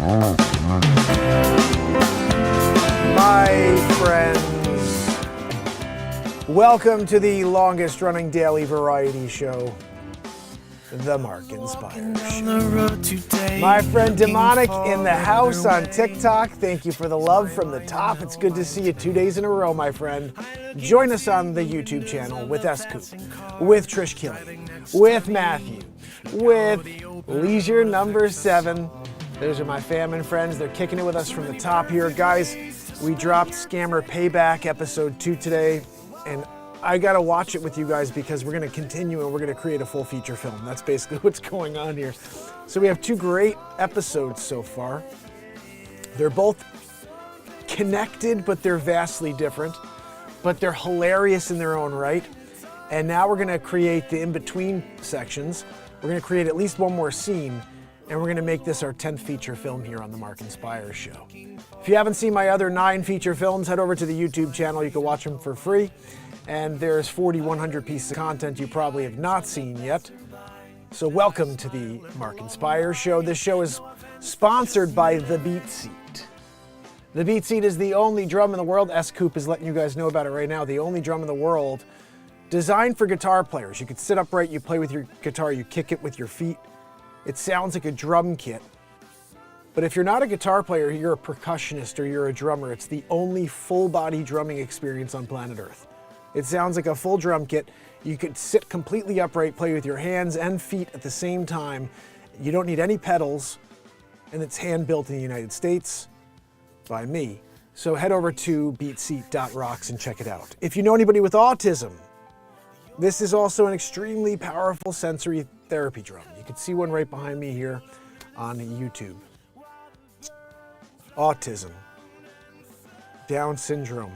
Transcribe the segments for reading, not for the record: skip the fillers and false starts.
My friends, welcome to the longest running daily variety show, The Mark Inspires Show. My friend Demonic in the house on TikTok. Thank you for the love from the top. It's good to see you 2 days in a row, my friend. Join us on the YouTube channel with S-Coop, with Trish Kelly, with Matthew, with Leisure Number 7. Those are my fam and friends. They're kicking it with us from the top here. Guys, we dropped Scammer Payback episode 2 today, and I gotta watch it with you guys because we're gonna continue and we're gonna create a full feature film. That's basically what's going on here. So we have 2 great episodes so far. They're both connected, but they're vastly different, but they're hilarious in their own right. And now we're gonna create the in-between sections. We're gonna create at least one more scene, and we're gonna make this our 10th feature film here on the Mark Inspires Show. If you haven't seen my other 9 feature films, head over to the YouTube channel. You can watch them for free. And there's 4,100 pieces of content you probably have not seen yet. So welcome to the Mark Inspires Show. This show is sponsored by the BeatSeat. The BeatSeat is the only drum in the world. S-Coop is letting you guys know about it right now. The only drum in the world designed for guitar players. You could sit upright, you play with your guitar, you kick it with your feet. It sounds like a drum kit. But if you're not a guitar player, you're a percussionist or you're a drummer, it's the only full body drumming experience on planet Earth. It sounds like a full drum kit. You could sit completely upright, play with your hands and feet at the same time. You don't need any pedals, and it's hand built in the United States by me. So head over to BeatSeat.rocks and check it out. If you know anybody with autism, this is also an extremely powerful sensory therapy drum. You can see one right behind me here on YouTube. Autism, Down syndrome,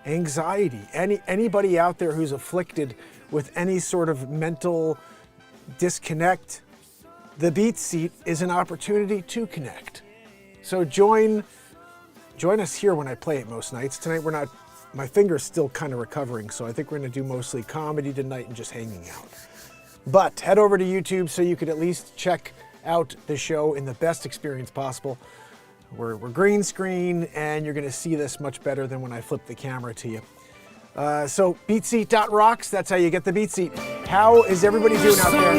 anxiety, anybody out there who's afflicted with any sort of mental disconnect, the BeatSeat is an opportunity to connect. So join us here when I play it most nights. Tonight my finger's still kind of recovering, so I think we're gonna do mostly comedy tonight and just hanging out. But head over to YouTube so you could at least check out the show in the best experience possible. We're green screen, and you're gonna see this much better than when I flip the camera to you. So BeatSeat.rocks, that's how you get the BeatSeat. How is everybody doing out there?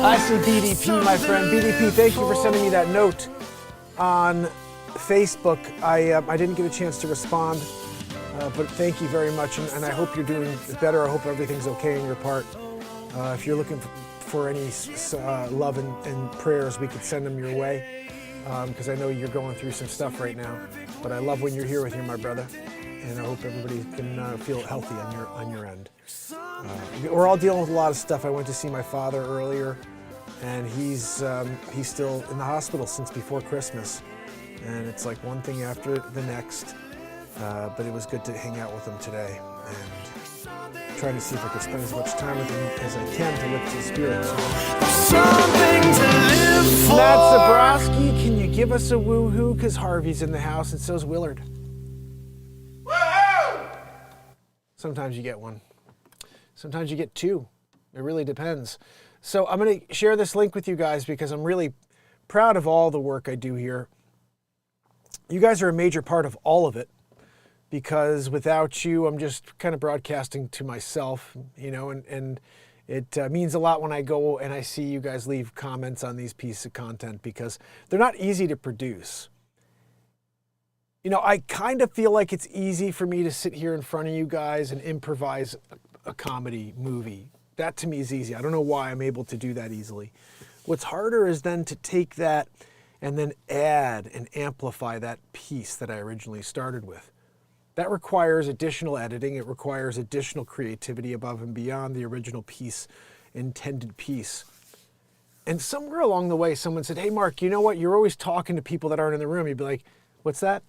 I see BDP, my friend. BDP, thank you for sending me that note on Facebook. I didn't get a chance to respond, but thank you very much, and I hope you're doing better. I hope everything's okay in your part. If you're looking for any love and prayers, we could send them your way. Because I know you're going through some stuff right now, but I love when you're here with you, my brother, and I hope everybody can feel healthy on your end. We're all dealing with a lot of stuff. I went to see my father earlier, and he's still in the hospital since before Christmas, and it's like one thing after the next. But it was good to hang out with him today, and trying to see if I could spend as much time with him as I can to lift his spirits. Matt Zabrowski, can you give us a woohoo? Because Harvey's in the house and so's Willard. Woohoo! Sometimes you get one. Sometimes you get 2. It really depends. So I'm going to share this link with you guys because I'm really proud of all the work I do here. You guys are a major part of all of it, because without you, I'm just kind of broadcasting to myself, you know, and it means a lot when I go and I see you guys leave comments on these pieces of content, because they're not easy to produce. You know, I kind of feel like it's easy for me to sit here in front of you guys and improvise a comedy movie. That to me is easy. I don't know why I'm able to do that easily. What's harder is then to take that and then add and amplify that piece that I originally started with. That requires additional editing. It requires additional creativity above and beyond the original intended piece. And somewhere along the way, someone said, hey, Mark, you know what? You're always talking to people that aren't in the room. You'd be like, what's that?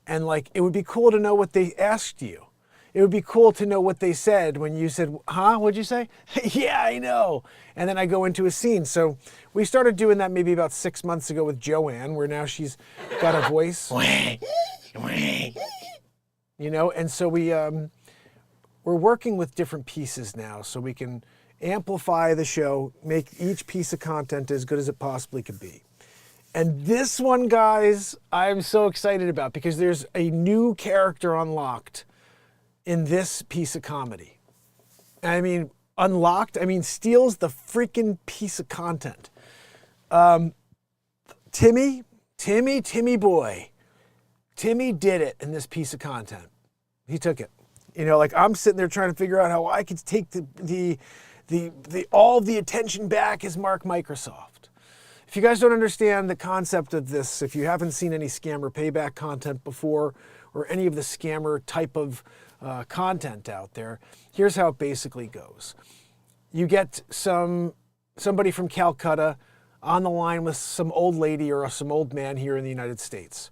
And like, it would be cool to know what they asked you. It would be cool to know what they said when you said, huh, what'd you say? Yeah, I know. And then I go into a scene. So we started doing that maybe about 6 months ago with Joanne, where now she's got a voice. You know, and so we're working with different pieces now so we can amplify the show, make each piece of content as good as it possibly could be. And this one, guys, I'm so excited about because there's a new character unlocked in this piece of comedy. I mean, unlocked, I mean, steals the freaking piece of content. Timmy boy. Timmy did it in this piece of content. He took it. You know, like I'm sitting there trying to figure out how I could take all the attention back as Mark Microsoft. If you guys don't understand the concept of this, if you haven't seen any scammer payback content before or any of the scammer type of content out there, here's how it basically goes. You get somebody from Calcutta on the line with some old lady or some old man here in the United States.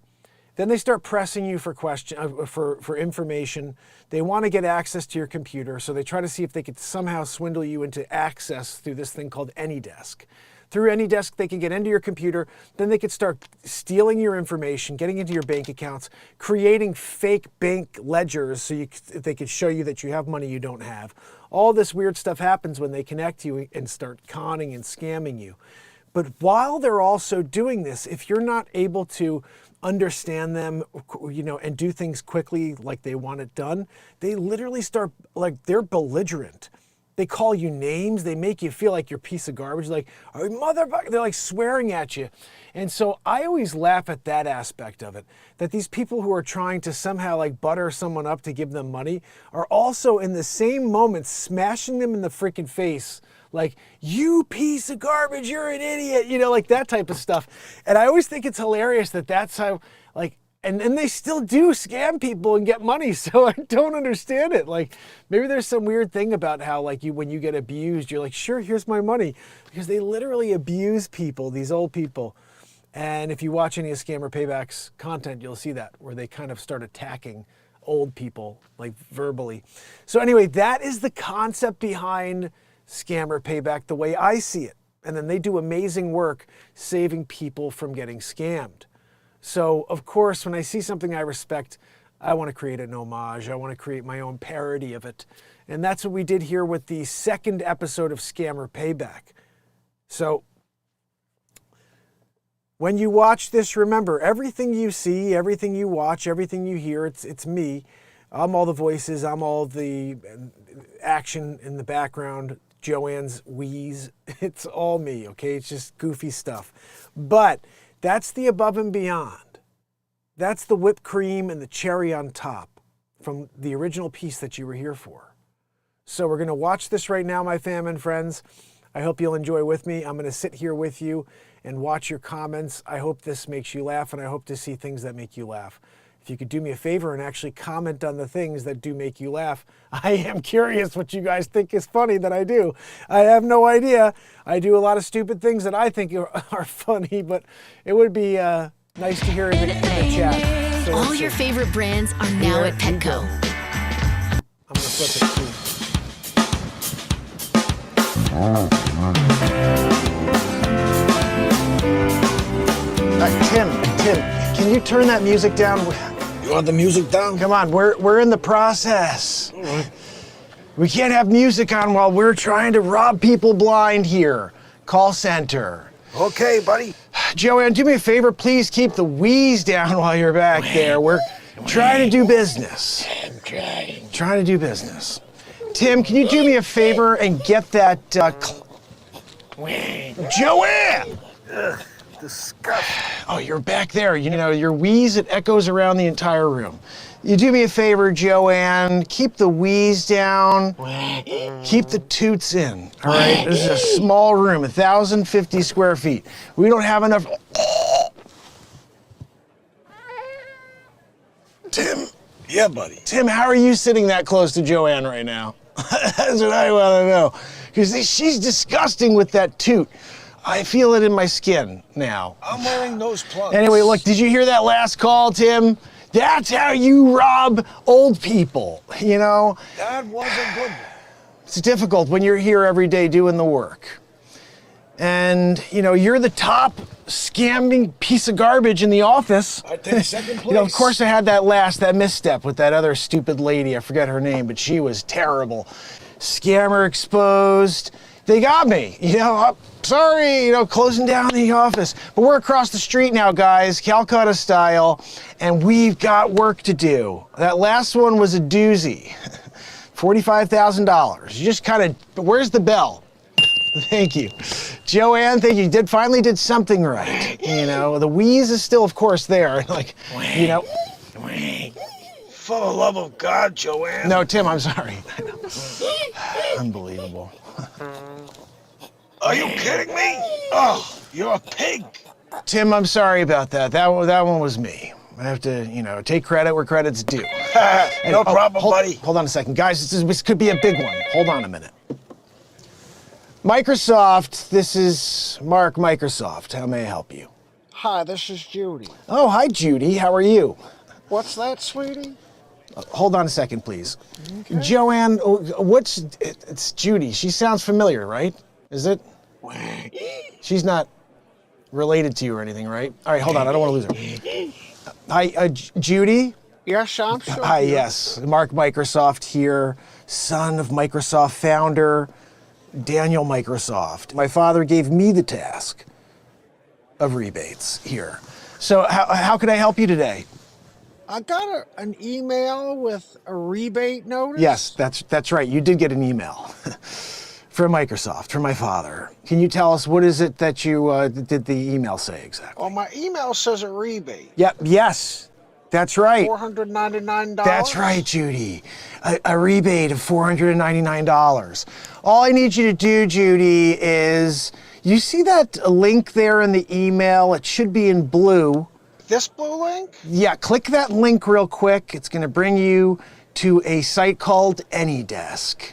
Then they start pressing you for information. They want to get access to your computer, so they try to see if they could somehow swindle you into access through this thing called AnyDesk. Through AnyDesk, they can get into your computer, then they could start stealing your information, getting into your bank accounts, creating fake bank ledgers so they could show you that you have money you don't have. All this weird stuff happens when they connect you and start conning and scamming you. But while they're also doing this, if you're not able to understand them, you know, and do things quickly like they want it done, they literally start, like, they're belligerent. They call you names. They make you feel like you're a piece of garbage. Like, oh, motherfucker, they're like swearing at you. And so I always laugh at that aspect of it, that these people who are trying to somehow like butter someone up to give them money are also in the same moment smashing them in the freaking face. Like, you piece of garbage, you're an idiot, you know, like that type of stuff. And I always think it's hilarious that that's how, like, and they still do scam people and get money. So I don't understand it. Like, maybe there's some weird thing about how, like, when you get abused, you're like, sure, here's my money. Because they literally abuse people, these old people. And if you watch any of Scammer Payback's content, you'll see that, where they kind of start attacking old people, like verbally. So anyway, that is the concept behind Scammer Payback, the way I see it. And then they do amazing work saving people from getting scammed. So, of course, when I see something I respect, I want to create an homage. I want to create my own parody of it. And that's what we did here with the second episode of Scammer Payback. So, when you watch this, remember, everything you see, everything you watch, everything you hear, it's me. I'm all the voices. I'm all the action in the background. Joanne's wheeze. It's all me, okay? It's just goofy stuff. But that's the above and beyond. That's the whipped cream and the cherry on top from the original piece that you were here for. So we're going to watch this right now, my fam and friends. I hope you'll enjoy with me. I'm going to sit here with you and watch your comments. I hope this makes you laugh, and I hope to see things that make you laugh. If you could do me a favor and actually comment on the things that do make you laugh. I am curious what you guys think is funny that I do. I have no idea. I do a lot of stupid things that I think are funny, but it would be nice to hear in the chat. So all your favorite brands are now at Petco. I'm going to flip it too. Tim, can you turn that music down? You want the music down? Come on, we're in the process. All right. We can't have music on while we're trying to rob people blind here. Call center. Okay, buddy. Joanne, do me a favor, please keep the wheeze down while you're back there. We're trying to do business. I'm trying. Trying to do business. Tim, can you do me a favor and get that Joanne! Ugh, disgusting. Oh, you're back there. You know, your wheeze, it echoes around the entire room. You do me a favor, Joanne, keep the wheeze down, keep the toots in, all right? This is a small room, 1,050 square feet. We don't have enough. Tim. Yeah, buddy. Tim, how are you sitting that close to Joanne right now? That's what I want to know. Because she's disgusting with that toot. I feel it in my skin now. I'm wearing nose plugs. Anyway, look, did you hear that last call, Tim? That's how you rob old people, you know? That was a good one. It's difficult when you're here every day doing the work. And, you know, you're the top scamming piece of garbage in the office. I take second place. You know, of course I had that misstep with that other stupid lady. I forget her name, but she was terrible. Scammer exposed. They got me. I'm sorry, closing down the office. But we're across the street now, guys, Calcutta style, and we've got work to do. That last one was a doozy. $45,000. You just kind of, where's the bell? Thank you. Joanne, thank you. Finally did something right. The wheeze is still, of course, there. For the love of God, Joanne. No, Tim, I'm sorry. Unbelievable. Are you kidding me? Oh, you're a pig. Tim, I'm sorry about that. That one was me. I have to, take credit where credit's due. No problem, buddy. Hold on a second. Guys, this could be a big one. Hold on a minute. Microsoft, this is Mark Microsoft. How may I help you? Hi, this is Judy. Oh, hi, Judy. How are you? What's that, sweetie? Hold on a second, please. Okay. Joanne, it's Judy. She sounds familiar, right? Is it? She's not related to you or anything, right? All right, hold on. I don't want to lose her. Hi, Judy? Yes, I'm sure. Hi, yes. Mark Microsoft here, son of Microsoft founder, Daniel Microsoft. My father gave me the task of rebates here. So how can I help you today? I got an email with a rebate notice. Yes, that's right. You did get an email from Microsoft, from my father. Can you tell us what is it that you did the email say exactly? Well, my email says a rebate. Yep, yes, that's right. $499. That's right, Judy. A rebate of $499. All I need you to do, Judy, is you see that link there in the email? It should be in blue. This blue link? Yeah, click that link real quick. It's going to bring you to a site called AnyDesk.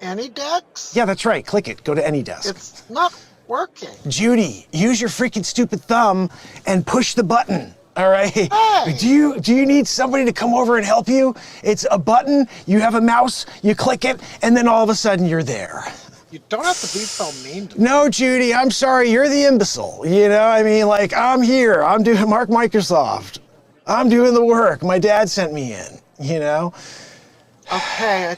AnyDesk? Yeah, that's right. Click it. Go to AnyDesk. It's not working. Judy, use your freaking stupid thumb and push the button. All right. Hey. Do you need somebody to come over and help you? It's a button. You have a mouse. You click it, and then all of a sudden you're there. You don't have to be so mean to me. No, Judy, I'm sorry. You're the imbecile. I'm here. I'm doing Mark Microsoft. I'm doing the work. My dad sent me in. Okay.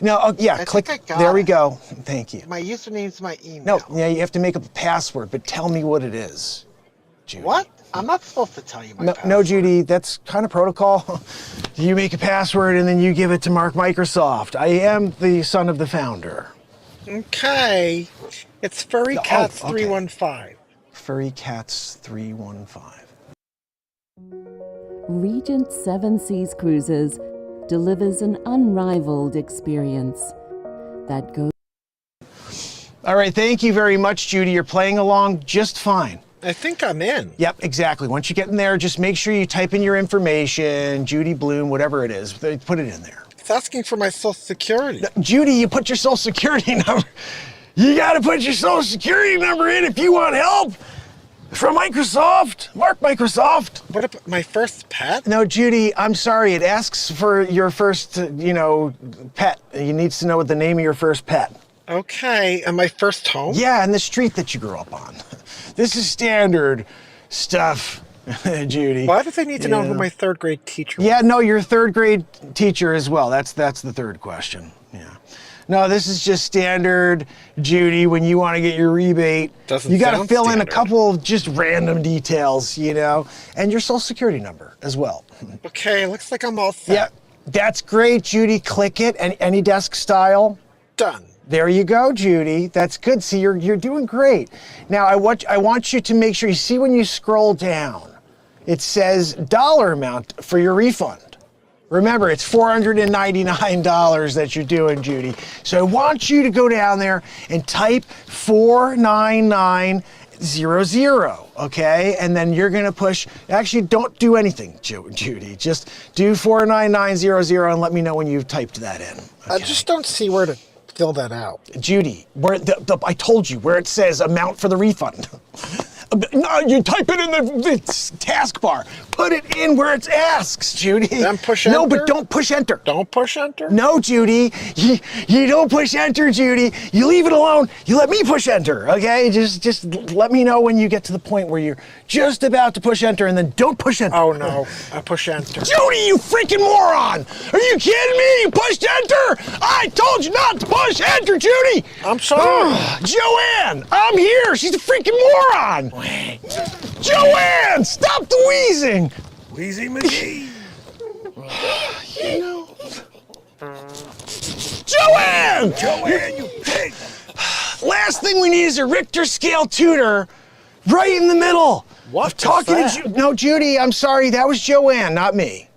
Click. I got there we it. go. Thank you. My username's my email. No, yeah, you have to make up a password, but tell me what it is, Judy. What? I'm not supposed to tell you my password. No, Judy, that's kind of protocol. You make a password and then you give it to Mark Microsoft. I am the son of the founder. Okay. It's Furry Cats 315. Furry Cats 315. Regent Seven Seas Cruises delivers an unrivaled experience that goes... All right, thank you very much, Judy. You're playing along just fine. I think I'm in. Yep, exactly. Once you get in there, just make sure you type in your information, Judy Bloom, whatever it is. Put it in there. It's asking for my social security. Judy, you put your social security number. You got to put your social security number in if you want help from Microsoft. Mark Microsoft. What about my first pet? No, Judy, I'm sorry. It asks for your first, pet. It needs to know the name of your first pet. Okay, and my first home? Yeah, and the street that you grew up on. This is standard stuff, Judy. Why do they need to know who my third grade teacher was? Yeah, no, your third grade teacher as well. That's the third question. Yeah. No, this is just standard, Judy, when you want to get your rebate. You got to fill in a couple of just random details, and your social security number as well. Okay, looks like I'm all set. Yeah, that's great, Judy. Click it, and AnyDesk style. Done. There you go, Judy. That's good. See, you're doing great. Now, I want you to make sure you see when you scroll down, it says dollar amount for your refund. Remember, it's $499 that you're doing, Judy. So I want you to go down there and type 49900, okay? And then you're gonna push, actually don't do anything, Judy. Just do 49900 and let me know when you've typed that in. Okay? I just don't see where to fill that out. Judy, where I told you where it says amount for the refund. No, you type it in the taskbar. put it in where it asks, Judy. Then push No, enter? but don't push enter. Don't push enter? No, Judy. You don't push enter, Judy. You leave it alone. You let me push enter, okay? Just let me know when you get to the point where you're just about to push enter, and then don't push enter. Oh, no. I push enter. Judy, you freaking moron! Are you kidding me? You pushed enter! I told you not to push enter, Judy! I'm sorry. Joanne, I'm here. She's a freaking moron. Joanne, stop the wheezing. Wheezy McGee. You know. Joanne! Joanne, you pig! Last thing we need is a Richter scale tutor right in the middle. What Of talking is to that? No, Judy, I'm sorry. That was Joanne, not me.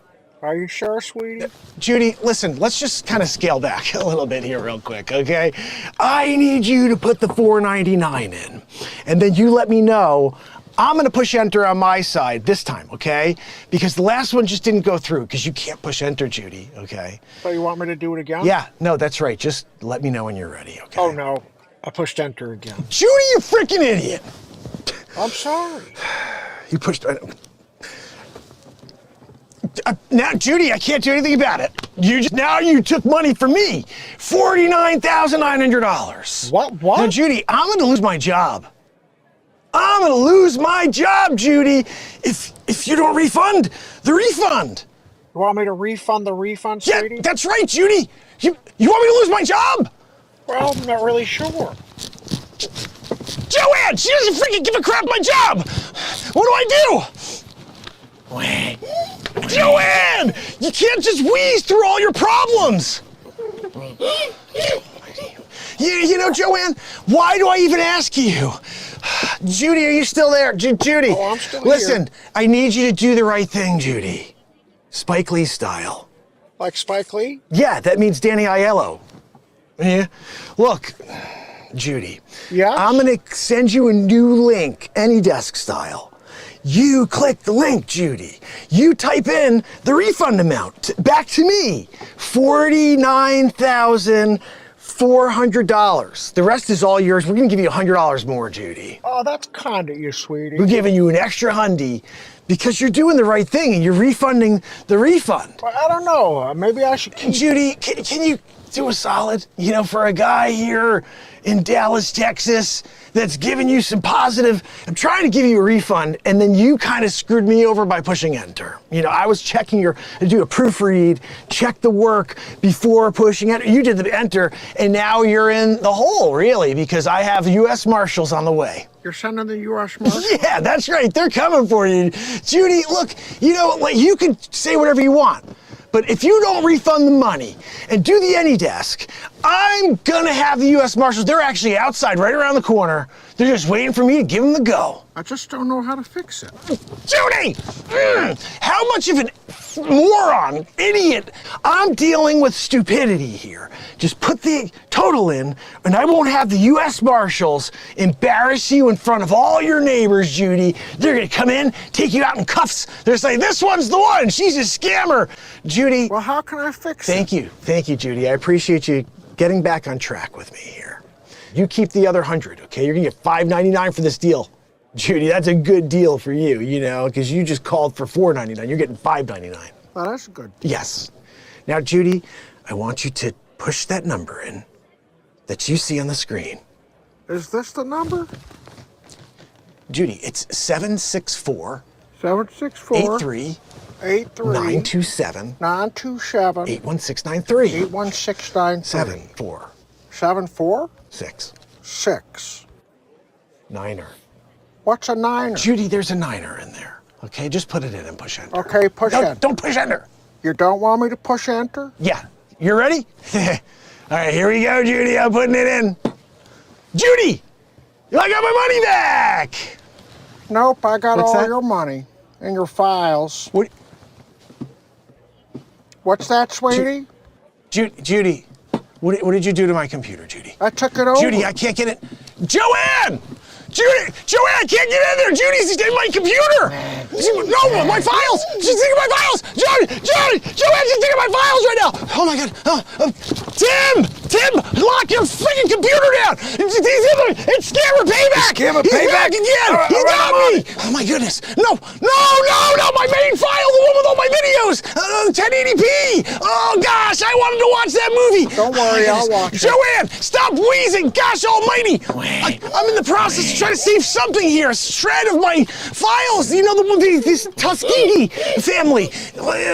Are you sure, sweetie? Judy, listen, let's just kind of scale back a little bit here real quick, okay? I need you to put the $4.99 in, and then you let me know. I'm gonna push enter on my side this time, okay? Because the last one just didn't go through, because you can't push enter, Judy, okay? So you want me to do it again? Yeah, no, that's right. Just let me know when you're ready, okay? Oh, no. I pushed enter again. Judy, you freaking idiot! I'm sorry. You pushed. Now, Judy, I can't do anything about it. Now you took money from me, $49,900. What? Now, Judy, I'm gonna lose my job. I'm gonna lose my job, Judy, if you don't refund the refund. You want me to refund the refund, Yeah, sweetie? that's right, Judy. You want me to lose my job? Well, I'm not really sure. Joanne, she doesn't freaking give a crap my job. What do I do? Joanne, you can't just wheeze through all your problems. You know, Joanne, why do I even ask you? Judy, are you still there? Judy, Oh, I'm still listen, here. I need you to do the right thing, Judy. Spike Lee style. Like Spike Lee? Yeah, that means Danny Aiello. Yeah. Look, Judy. Yeah? I'm gonna send you a new link, AnyDesk style. You click the link, Judy. You type in the refund amount back to me, $49,400. The rest is all yours. We're gonna give you $100 more, Judy. Oh, that's kind of you, sweetie. We're giving you an extra hundy because you're doing the right thing and you're refunding the refund. Well, I don't know. Maybe I should keep... Judy, can you do a solid? You know, for a guy here in Dallas, Texas, that's giving you some positive, I'm trying to give you a refund, and then you kind of screwed me over by pushing enter. You know, I was checking to do a proofread, check the work before pushing enter. You did the enter, and now you're in the hole, really, because I have U.S. Marshals on the way. You're sending the U.S. Marshal? Yeah, that's right. They're coming for you. Judy, look, you know, like, you can say whatever you want, but if you don't refund the money and do the AnyDesk, I'm gonna have the U.S. Marshals. They're actually outside right around the corner. They're just waiting for me to give them the go. I just don't know how to fix it. Judy! How much of an moron, idiot. I'm dealing with stupidity here. Just put the total in, and I won't have the U.S. Marshals embarrass you in front of all your neighbors, Judy. They're gonna come in, take you out in cuffs. They're saying, this one's the one, she's a scammer. Judy. Well, how can I fix it? Thank you, Judy. I appreciate you getting back on track with me here. You keep the other 100, okay? You're gonna get $5.99 for this deal. Judy, that's a good deal for you, you know, because you just called for $4.99. You're getting $5.99. Well, that's good. Yes. Now, Judy, I want you to push that number in that you see on the screen. Is this the number? Judy, it's 764 764 83 83 927 927 81693 81693 74 74 6 6. Niner. What's a niner? Judy, there's a niner in there. Okay, just put it in and push enter. Okay, push No, enter. don't push enter. You don't want me to push enter? Yeah, you ready? All right, here we go, Judy. I'm putting it in. Judy, I got my money back. Nope, I got What's all that? your money in your files. What? What's that, sweetie? Judy, what did you do to my computer, Judy? I took it over. Judy, I can't get it. Joanne! Joanne, I can't get in there. Judy's in my computer. No, my files. She's taking my files. Joanne, she's taking my files right now. Oh my God. Tim, Tim, lock your freaking computer down. It's Scammer Payback. Scammer He's Payback? back again. He got me. Oh my goodness. No. My main file, the one with all my videos. 1080p. Oh gosh, I wanted to watch that movie. Don't worry, I'll watch it. Joanne, stop wheezing. Gosh almighty. I'm in the process of trying to save something here. A shred of my files. You know, this Tuskegee family.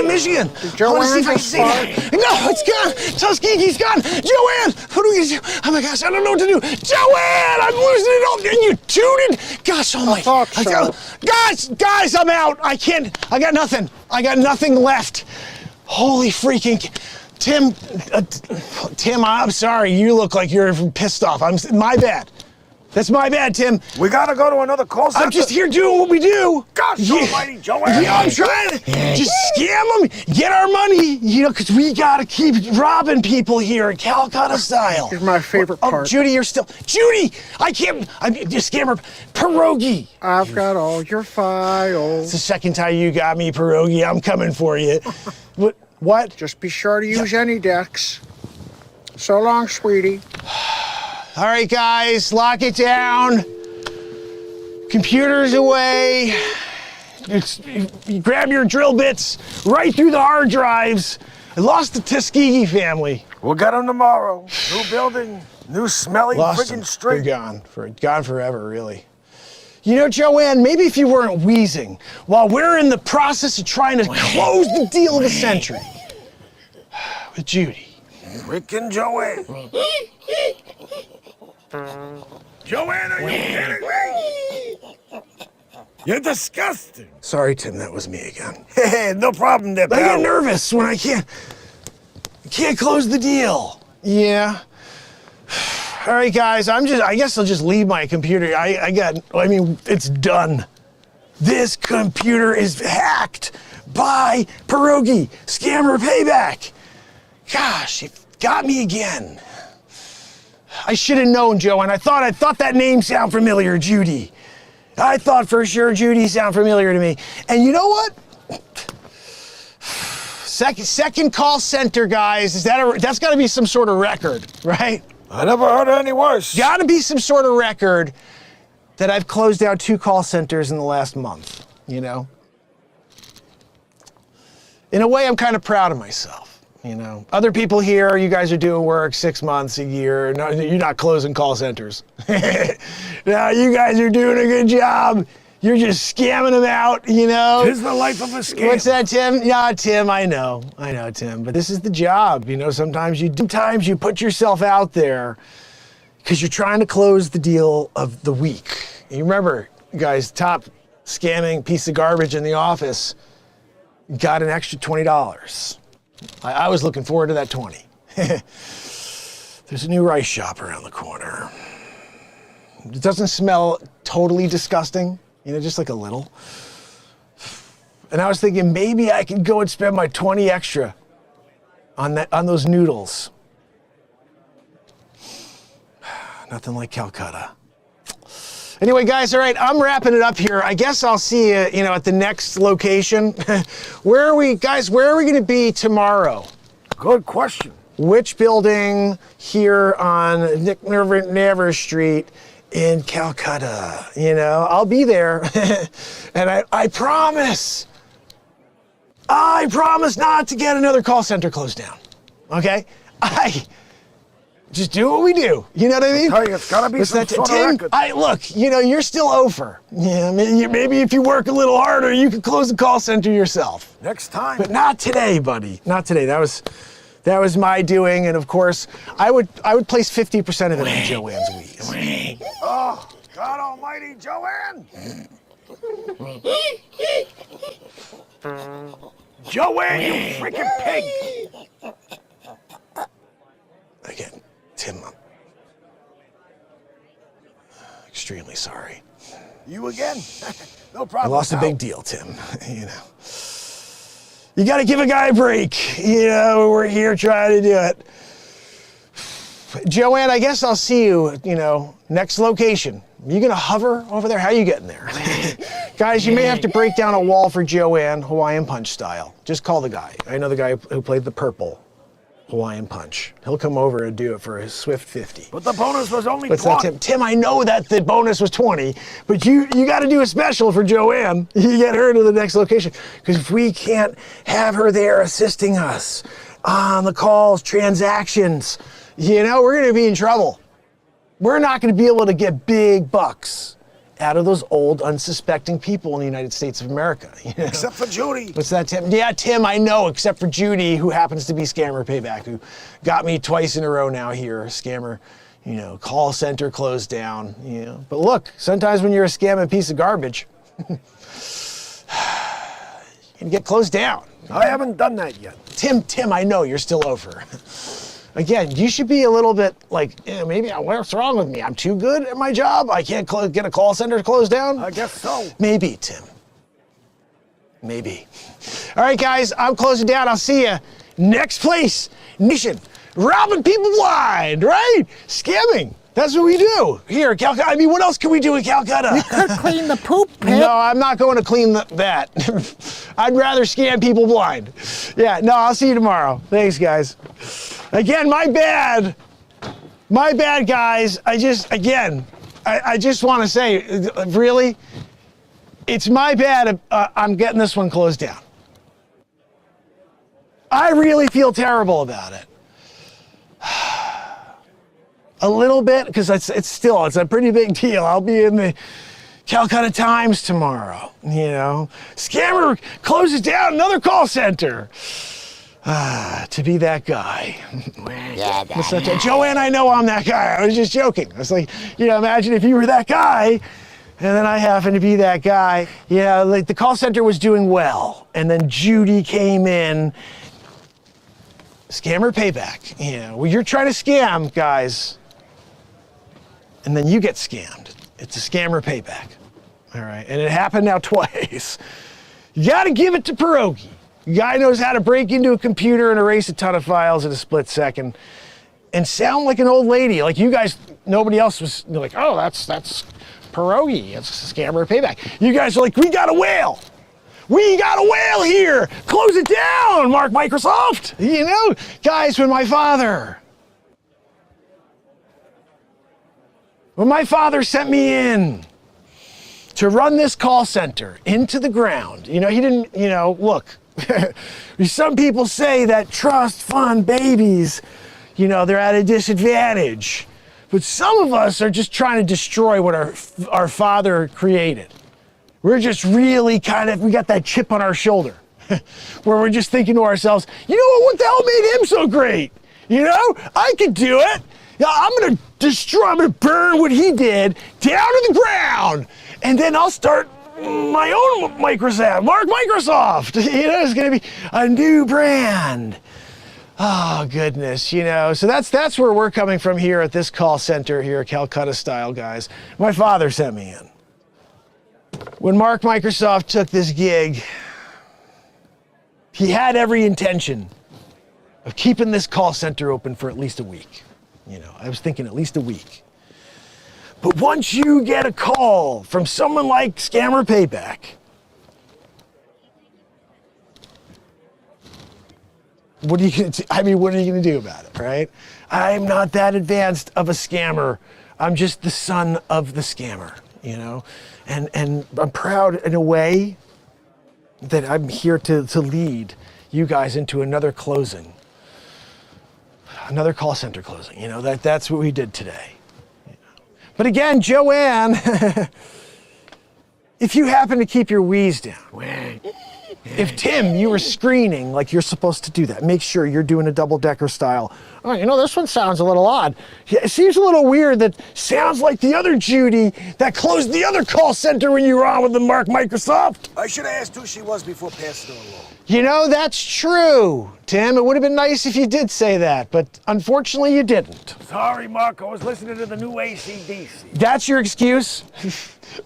Michigan. Joanne No, it's gone. Tuskegee's gone. Joanne, what do we do? Oh my gosh, I don't know what to do. Joanne, I'm losing it all. And you tuned? Gosh almighty. thought so. Guys, I'm out. I can't. I got nothing. I got nothing left. Holy freaking Tim. Tim, I'm sorry. You look like you're pissed off. My bad. That's my bad, Tim. We gotta go to another call center. I'm just here doing what we do. Gosh almighty, Joanne. Yeah, I'm trying to just scam them, get our money, because we gotta keep robbing people here in Calcutta style. Here's my favorite part. Judy, Judy, I'm just scammer, pierogi. I've got all your files. It's the second time you got me, pierogi. I'm coming for you. What? Just be sure to use any decks. So long, sweetie. All right, guys, lock it down. Computer's away. You grab your drill bits right through the hard drives. I lost the Tuskegee family. We'll get them tomorrow. New building, new smelly Lost freaking them. street. They're gone. Gone forever, really. You know, Joanne, maybe if you weren't wheezing while we're in the process of trying to close the deal of the century with Judy. Rick and Joanne. Joanne, are you kidding me? You're disgusting. Sorry, Tim, that was me again. Hey, no problem there, I get pal. nervous when I can't close the deal. Yeah. All right, guys, I guess I'll just leave my computer. It's done. This computer is hacked by Pierogi, Scammer Payback. Gosh, it got me again. I should have known, Joe, and I thought that name sounded familiar, Judy. I thought for sure Judy sounded familiar to me. And you know what? Second call center, guys. That's got to be some sort of record, right? I never heard of any worse. Got to be some sort of record that I've closed down 2 call centers in the last month, you know? In a way, I'm kind of proud of myself. You know, other people here, you guys are doing work 6 months, a year. No, you're not closing call centers. No, you guys are doing a good job. You're just scamming them out, you know. 'Tis the life of a scam. What's that, Tim? Yeah, Tim, I know, Tim. But this is the job, you know. Sometimes you put yourself out there because you're trying to close the deal of the week. You remember, guys, top scamming piece of garbage in the office got an extra $20. I was looking forward to that 20. There's a new rice shop around the corner. It doesn't smell totally disgusting, you know, just like a little. And I was thinking maybe I could go and spend my 20 extra on those noodles. Nothing like Calcutta. Anyway, guys, all right, I'm wrapping it up here. I guess I'll see you, at the next location. Where are we going to be tomorrow? Good question. Which building here on Nick Never Street in Calcutta? I'll be there. And I promise not to get another call center closed down. Okay? Just do what we do. You know what I mean? I tell you, it's gotta be some sort of record. Look, you're still over. Yeah, maybe if you work a little harder, you could close the call center yourself. Next time. But not today, buddy. Not today. That was my doing, and of course, I would place 50% of it on Joanne's wheeze. Oh, God Almighty, Joanne! Joanne, you freaking pig! Again, Tim, I'm extremely sorry. You again? No problem. I lost a pal. big deal, Tim. You got to give a guy a break. We're here trying to do it. Joanne, I guess I'll see you, next location. You gonna hover over there? How are you getting there? Guys, you may have to break down a wall for Joanne, Hawaiian Punch style. Just call the guy. I know the guy who played the purple. Hawaiian Punch. He'll come over and do it for his Swift 50. But the bonus was only What's 20. that, Tim? Tim, I know that the bonus was 20, but you got to do a special for Joanne. You get her to the next location. Because if we can't have her there assisting us on the calls, transactions, you know, we're going to be in trouble. We're not going to be able to get big bucks out of those old, unsuspecting people in the United States of America. You know? Except for Judy. What's that, Tim? Yeah, Tim, I know, except for Judy, who happens to be Scammer Payback, who got me twice in a row now here. Scammer, you know, call center closed down, you know. But look, sometimes when you're a scamming piece of garbage, you can get closed down. I haven't done that yet. Tim, I know you're still over. Again, you should be a little bit like, maybe what's wrong with me? I'm too good at my job? I can't get a call center closed down? I guess so. Maybe, Tim. Maybe. All right, guys, I'm closing down. I'll see you next place. Nation. Robbing people blind, right? Scamming. That's what we do here in Calcutta. I mean, what else can we do in Calcutta? You could clean the poop pit. No, I'm not going to clean that. I'd rather scam people blind. Yeah, no, I'll see you tomorrow. Thanks, guys. Again, my bad. My bad, guys. I just want to say, really, it's my bad. I'm getting this one closed down. I really feel terrible about it. A little bit, because it's a pretty big deal. I'll be in the Calcutta Times tomorrow, you know. Scammer closes down another call center. To be that guy. Joanne, I know I'm that guy. I was just joking. I was like, you know, imagine if you were that guy, and then I happen to be that guy. You know, like the call center was doing well, and then Judy came in. Scammer Payback. You know, well, you're trying to scam, guys, and then you get scammed. It's a Scammer Payback. All right, and it happened now twice. You got to give it to Pierogi. The guy knows how to break into a computer and erase a ton of files in a split second and sound like an old lady. Like you guys, nobody else was like, oh, that's Pierogi. It's a Scammer Payback. You guys are like, we got a whale. We got a whale here. Close it down, Mark Microsoft. You know, guys, when my father sent me in to run this call center into the ground, you know, he didn't, you know, look, some people say that trust fund babies, you know, they're at a disadvantage. But some of us are just trying to destroy what our father created. We're just really we got that chip on our shoulder where we're just thinking to ourselves, you know what the hell made him so great? You know, I could do it. Yeah, I'm going to burn what he did down to the ground. And then I'll start my own Microsoft, Mark Microsoft. You know, it's going to be a new brand. Oh, goodness, you know. So that's where we're coming from here at this call center here, Calcutta style, guys. My father sent me in. When Mark Microsoft took this gig, he had every intention of keeping this call center open for at least a week. You know, I was thinking at least a week. But once you get a call from someone like Scammer Payback, what are you going to do about it, right? I'm not that advanced of a scammer. I'm just the son of the scammer, you know? And I'm proud in a way that I'm here to lead you guys into another closing. Another call center closing, you know, that's what we did today. You know. But again, Joanne, if you happen to keep your wheeze down, if Tim, you were screening like you're supposed to do that, make sure you're doing a double-decker style. Oh, you know, this one sounds a little odd. It seems a little weird that sounds like the other Judy that closed the other call center when you were on with the Mark Microsoft. I should have asked who she was before passing her along. You know, that's true, Tim. It would have been nice if you did say that, but unfortunately you didn't. Sorry, Mark. I was listening to the new AC/DC. That's your excuse?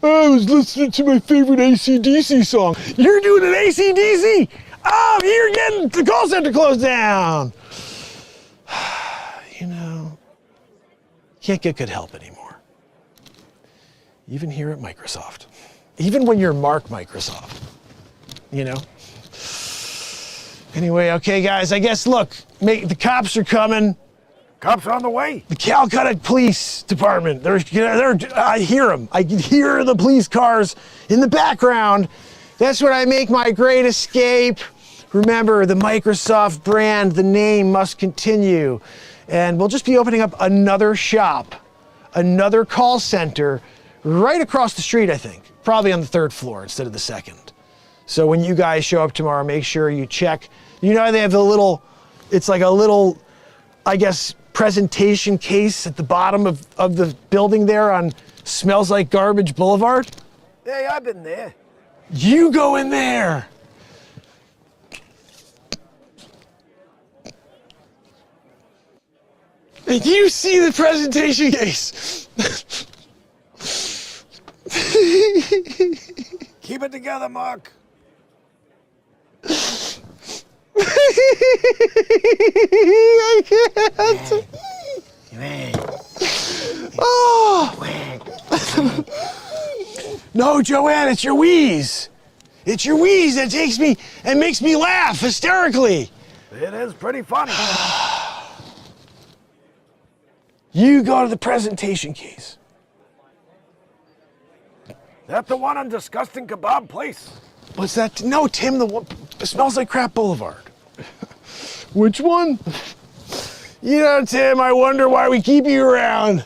I was listening to my favorite AC/DC song. You're doing an AC/DC? Oh, you're getting the call center closed down. You know, can't get good help anymore. Even here at Microsoft. Even when you're Mark Microsoft, you know? Anyway, okay, guys, I guess, look, the cops are coming. Cops on the way. The Calcutta Police Department. I hear them. I can hear the police cars in the background. That's when I make my great escape. Remember, the Microsoft brand, the name must continue. And we'll just be opening up another shop, another call center right across the street, I think. Probably on the 3rd floor instead of the 2nd. So when you guys show up tomorrow, make sure you check. You know, they have it's like a little, I guess, presentation case at the bottom of the building there on Smells Like Garbage Boulevard. Hey, I've been there. You go in there. And you see the presentation case. Keep it together, Mark. I can't. Oh. No, Joanne, it's your wheeze. It's your wheeze that takes me and makes me laugh hysterically. It is pretty funny. You go to the presentation case. That the one on Disgusting Kebab Place? What's that? No, Tim, the one Smells Like Crap Boulevard. Which one? You know, Tim, I wonder why we keep you around.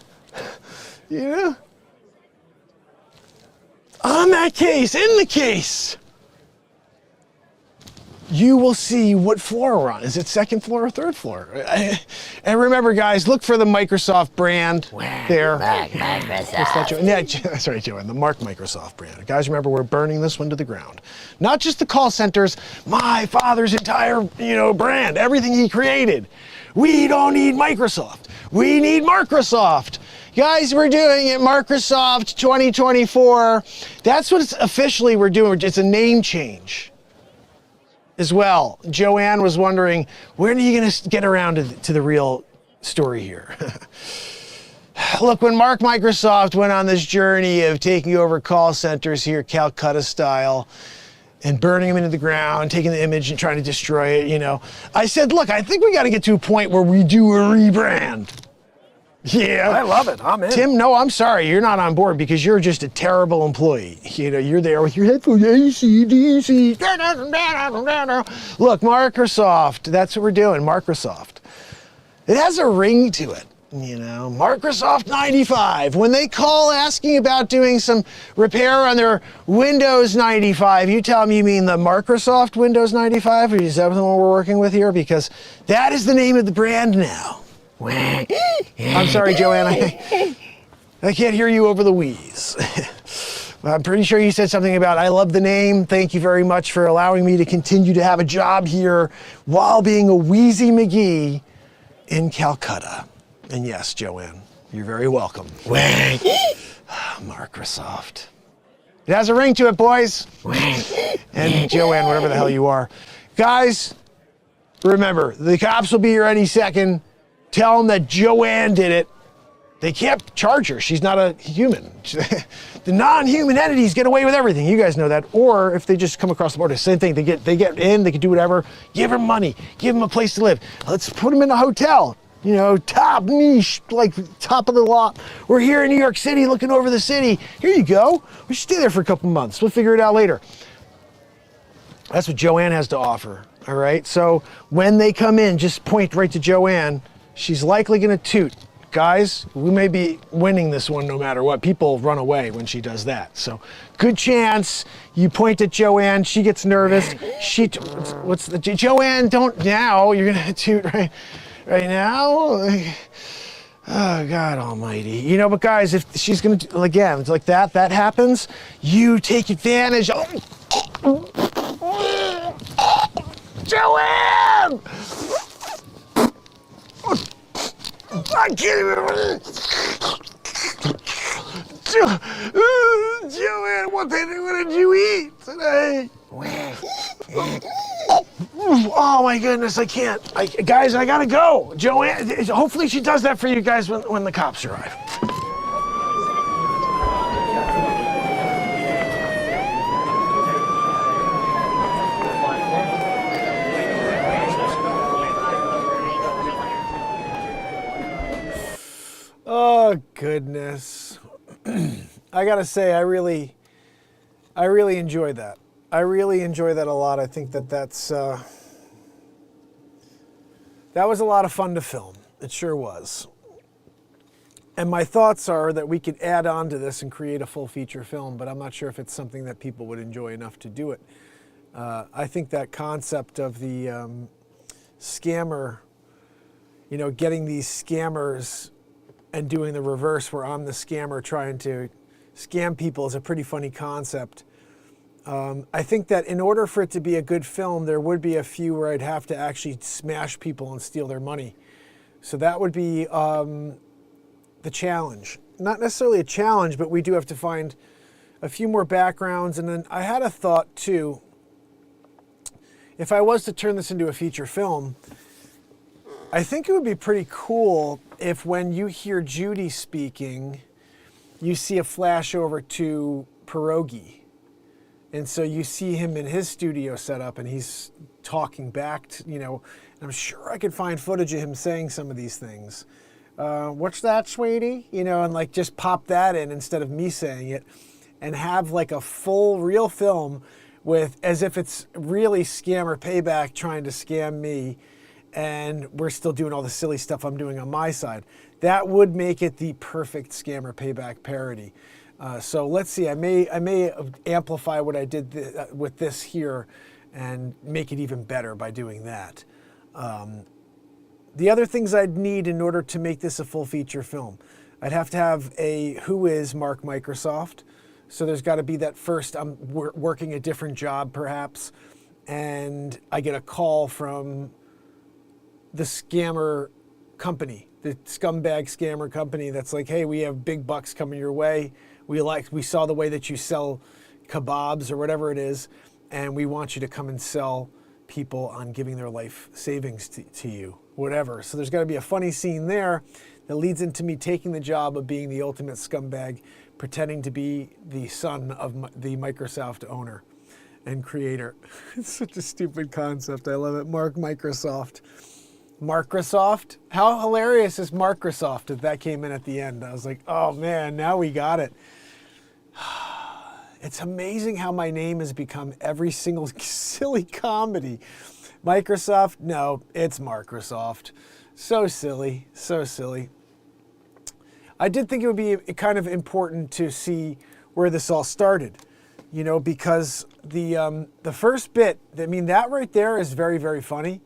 You know? On that case, in the case, you will see what floor we're on. Is it 2nd floor or 3rd floor? And remember, guys, look for the Microsoft brand there. Microsoft. Yeah, sorry, Joanne, the Mark Microsoft brand. Guys, remember, we're burning this one to the ground. Not just the call centers, my father's entire, brand, everything he created. We don't need Microsoft. We need Microsoft. Guys, we're doing it, Microsoft 2024. That's what officially we're doing. It's a name change as well. Joanne was wondering, when are you going to get around to the real story here? Look, when Mark Microsoft went on this journey of taking over call centers here, Calcutta style, and burning them into the ground, taking the image and trying to destroy it, I said, look, I think we got to get to a point where we do a rebrand. Yeah. I love it. I'm in. Tim, no, I'm sorry. You're not on board because you're just a terrible employee. You're there with your headphones, AC, DC. Look, Microsoft, that's what we're doing, Microsoft. It has a ring to it, Microsoft 95. When they call asking about doing some repair on their Windows 95, you tell them you mean the Microsoft Windows 95, or is that the one we're working with here? Because that is the name of the brand now. I'm sorry, Joanne. I can't hear you over the wheeze. I'm pretty sure you said something about, I love the name. Thank you very much for allowing me to continue to have a job here while being a Wheezy McGee in Calcutta. And yes, Joanne, you're very welcome. Microsoft. It has a ring to it, boys. And Joanne, whatever the hell you are. Guys, remember, the cops will be here any second. Tell them that Joanne did it. They can't charge her. She's not a human. The non-human entities get away with everything. You guys know that. Or if they just come across the border, same thing. They get in, they can do whatever. Give them money. Give them a place to live. Let's put them in a hotel. Top niche, like top of the lot. We're here in New York City looking over the city. Here you go. We should stay there for a couple months. We'll figure it out later. That's what Joanne has to offer. All right. So when they come in, just point right to Joanne. She's likely going to toot. Guys, we may be winning this one no matter what. People run away when she does that. So good chance you point at Joanne. She gets nervous. Joanne, don't now. You're going to toot right now. Oh, God almighty. But guys, if she's going to, again, it's like that happens, you take advantage. Joanne! I can't even. Joanne, what did you eat today? Oh my goodness, I can't. Guys, I gotta go. Joanne, hopefully she does that for you guys when the cops arrive. I gotta say, I really enjoyed that. I really enjoy that a lot. I think that's that was a lot of fun to film. It sure was. And my thoughts are that we could add on to this and create a full feature film, but I'm not sure if it's something that people would enjoy enough to do it. I think that concept of the scammer, getting these scammers and doing the reverse where I'm the scammer trying to scam people is a pretty funny concept. I think that in order for it to be a good film, there would be a few where I'd have to actually smash people and steal their money. So that would be the challenge. Not necessarily a challenge, but we do have to find a few more backgrounds. And then I had a thought too. If I was to turn this into a feature film, I think it would be pretty cool if when you hear Judy speaking, you see a flash over to Pierogi. And so you see him in his studio setup and he's talking back to, and I'm sure I could find footage of him saying some of these things. What's that, sweetie? And like just pop that in instead of me saying it and have like a full real film with as if it's really scammer Payback trying to scam me and we're still doing all the silly stuff I'm doing on my side. That would make it the perfect scammer Payback parody. So let's see, I may amplify what I did with this here and make it even better by doing that. The other things I'd need in order to make this a full feature film, I'd have to have a Who Is Mark Microsoft. So there's got to be that first, I'm working a different job perhaps, and I get a call from the scammer company, the scumbag scammer company that's like, hey, we have big bucks coming your way. We saw the way that you sell kebabs or whatever it is, and we want you to come and sell people on giving their life savings to you, whatever. So there's got to be a funny scene there that leads into me taking the job of being the ultimate scumbag, pretending to be the son of the Microsoft owner and creator. It's such a stupid concept. I love it. Mark Microsoft. Microsoft? How hilarious is Microsoft if that came in at the end? I was like, oh man, now we got it. It's amazing how my name has become every single silly comedy. Microsoft? No, it's Microsoft. So silly, so silly. I did think it would be kind of important to see where this all started, because the first bit, that right there is very, very funny.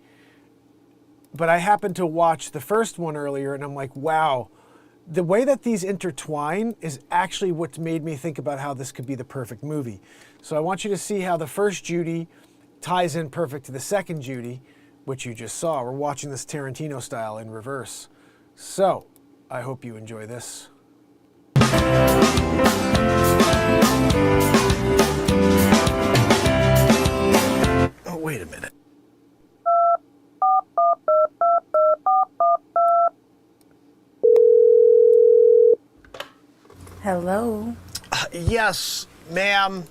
But I happened to watch the first one earlier and I'm like, wow, the way that these intertwine is actually what's made me think about how this could be the perfect movie. So I want you to see how the first Judy ties in perfect to the second Judy, which you just saw. We're watching this Tarantino style in reverse. So I hope you enjoy this. Oh, wait a minute. Hello. Yes, ma'am.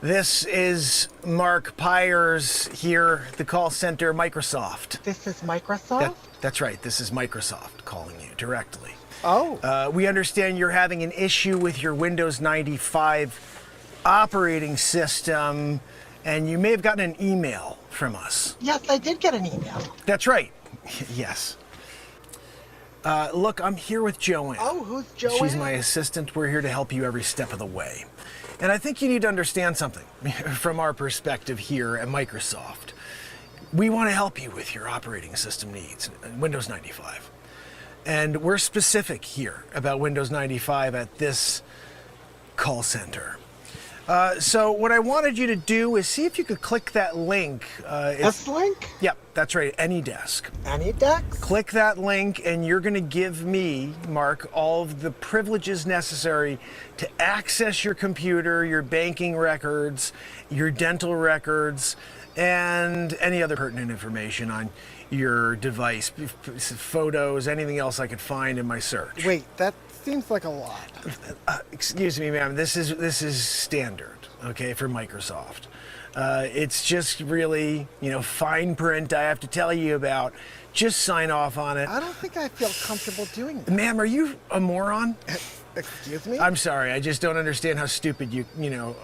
This is Mark Pires here, the call center, Microsoft. This is Microsoft? That's right. This is Microsoft calling you directly. Oh. We understand you're having an issue with your Windows 95 operating system, and you may have gotten an email from us. Yes, I did get an email. That's right. Yes. Look, I'm here with Joanne. Oh, who's Joanne? She's my assistant. We're here to help you every step of the way. And I think you need to understand something from our perspective here at Microsoft. We want to help you with your operating system needs, Windows 95. And we're specific here about Windows 95 at this call center. So what I wanted you to do is see if you could click that link. This link? Yep, that's right, AnyDesk. AnyDesk? Click that link and you're going to give me, Mark, all of the privileges necessary to access your computer, your banking records, your dental records, and any other pertinent information on your device, photos, anything else I could find in my search. Wait, that seems like a lot. Excuse me, ma'am. This is standard, okay, for Microsoft. It's just really, fine print I have to tell you about. Just sign off on it. I don't think I feel comfortable doing that. Ma'am, are you a moron? Excuse me? I'm sorry. I just don't understand how stupid you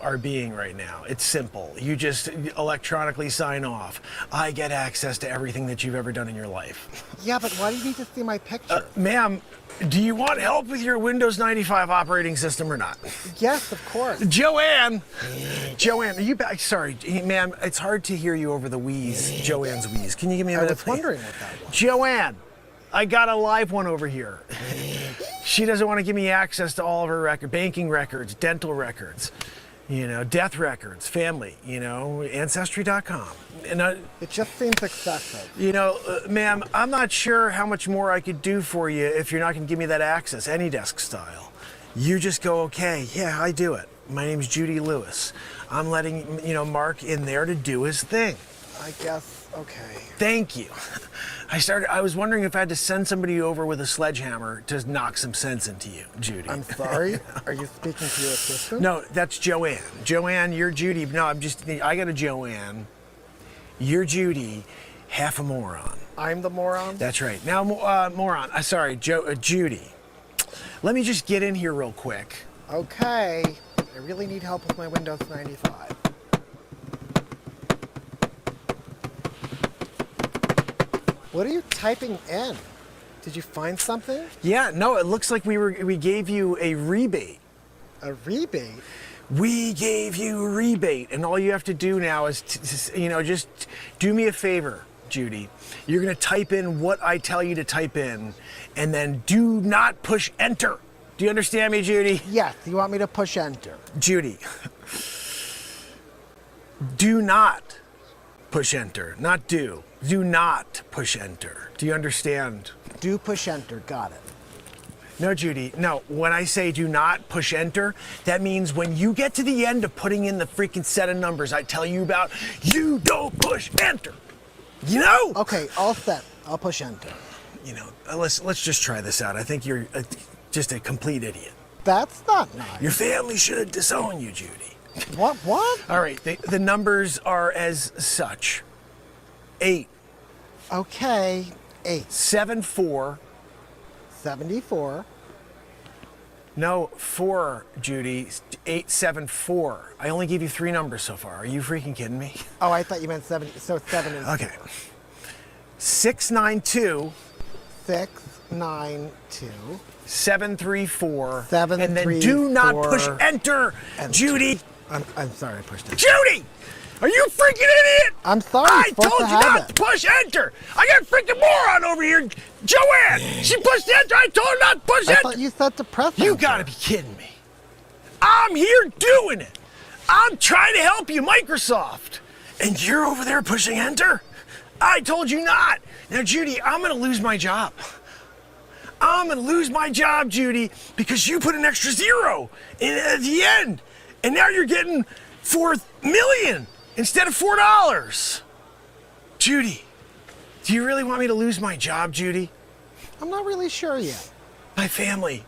are being right now. It's simple. You just electronically sign off. I get access to everything that you've ever done in your life. Yeah, but why do you need to see my picture? Ma'am, do you want help with your Windows 95 operating system or not? Yes, of course. Joanne, are you back? Sorry, ma'am, it's hard to hear you over the wheeze, Joanne's wheeze. Can you give me a I minute, was please? wondering what that was. Joanne, I got a live one over here. She doesn't want to give me access to all of her banking records, dental records, death records, family, Ancestry.com. And It just seems excessive. ma'am, I'm not sure how much more I could do for you if you're not going to give me that access, AnyDesk style. You just go, okay, yeah, I do it. My name's Judy Lewis. I'm letting, Mark in there to do his thing. I guess, okay. Thank you. I was wondering if I had to send somebody over with a sledgehammer to knock some sense into you, Judy. I'm sorry. Are you speaking to your assistant? No, that's Joanne. Joanne, you're Judy. No, I got a Joanne. You're Judy, half a moron. I'm the moron? That's right. Now, moron. Sorry, Judy. Let me just get in here real quick. Okay. I really need help with my Windows 95. What are you typing in? Did you find something? Yeah, no, it looks like we gave you a rebate. A rebate? We gave you a rebate, and all you have to do now is, just do me a favor, Judy. You're gonna type in what I tell you to type in, and then do not push enter. Do you understand me, Judy? Yes, you want me to push enter. Judy, do not push enter, not do. Do not push enter. Do you understand? Do push enter, got it. No, Judy, no. When I say do not push enter, that means when you get to the end of putting in the freaking set of numbers I tell you about, you don't push enter. Okay, all set. I'll push enter. Let's just try this out. I think you're just a complete idiot. That's not nice. Your family should disown you, Judy. What? All right, the numbers are as such. 8. Okay, 8. 7, 4. 74. No, 4, Judy. 8, 7, 4. I only gave you 3 numbers so far. Are you freaking kidding me? Oh, I thought you meant 70. So 7 and Okay. 6, 9, 2. 6, 9, 2. 7, 3, 4. 7, and then 3, do not 4. push enter, Judy. I'm sorry I pushed enter. Judy! Are you a freaking idiot? I'm sorry. I you're supposed told to you have not it. to push enter. I got a freaking moron over here. Joanne, she pushed enter. I told her not to push I enter. thought you said to press You enter. gotta be kidding me. I'm here doing it. I'm trying to help you, Microsoft. And you're over there pushing enter? I told you not. Now, Judy, I'm gonna lose my job. I'm gonna lose my job, Judy, because you put an extra 0 in at the end. And now you're getting $4 million instead of $4. Judy, do you really want me to lose my job, Judy? I'm not really sure yet. My family.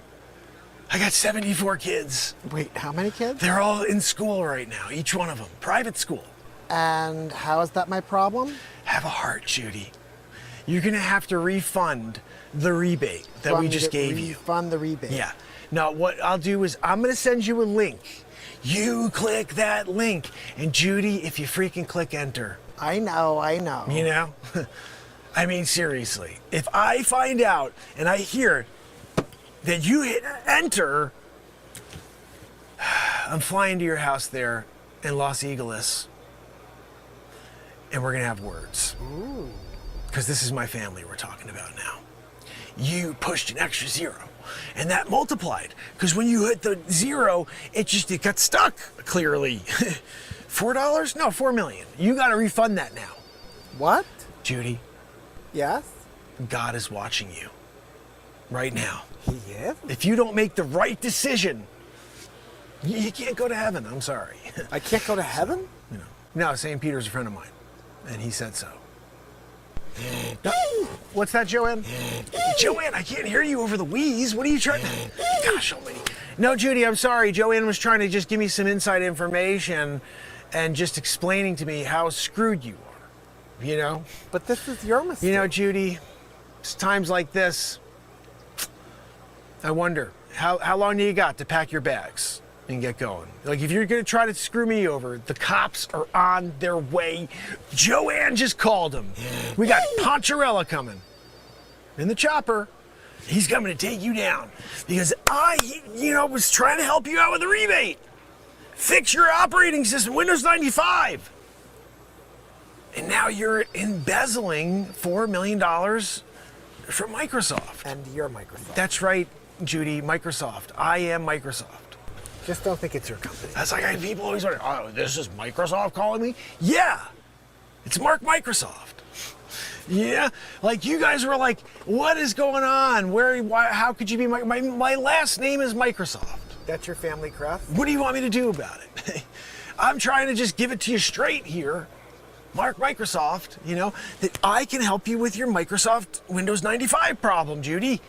I got 74 kids. Wait, how many kids? They're all in school right now, each one of them. Private school. And how is that my problem? Have a heart, Judy. You're gonna have to refund the rebate that we just gave you. Refund the rebate. Yeah. Now, what I'll do is I'm gonna send you a link. You click that link. And Judy, if you freaking click enter. I know. I mean, seriously. If I find out and I hear that you hit enter, I'm flying to your house there in Los Angeles. And we're gonna have words. Ooh. Because this is my family we're talking about now. You pushed an extra 0, and that multiplied. Because when you hit the 0, it got stuck, clearly. $4? No, $4 million. You gotta refund that now. What? Judy, Yes? God is watching you right now. He is? If you don't make the right decision, you can't go to heaven. I'm sorry. I can't go to heaven? No, St. Peter's a friend of mine, and he said so. No. What's that, Joanne? Joanne, I can't hear you over the wheeze. What are you trying to... Gosh almighty. No, Judy, I'm sorry. Joanne was trying to just give me some inside information and just explaining to me how screwed you are, But this is your mistake. Judy, it's times like this, I wonder How long do you got to pack your bags and get going? Like, if you're gonna try to screw me over, the cops are on their way. Joanne just called them. We got Poncherella coming in the chopper. He's coming to take you down because I, was trying to help you out with a rebate. Fix your operating system, Windows 95. And now you're embezzling $4 million from Microsoft. And you're Microsoft. That's right, Judy, Microsoft. I am Microsoft. Just don't think it's your company. That's like, people always wonder, oh, this is Microsoft calling me? Yeah, it's Mark Microsoft. Yeah, like you guys were like, what is going on? How could you be my last name is Microsoft. That's your family crest? What do you want me to do about it? I'm trying to just give it to you straight here. Mark Microsoft, that I can help you with your Microsoft Windows 95 problem, Judy.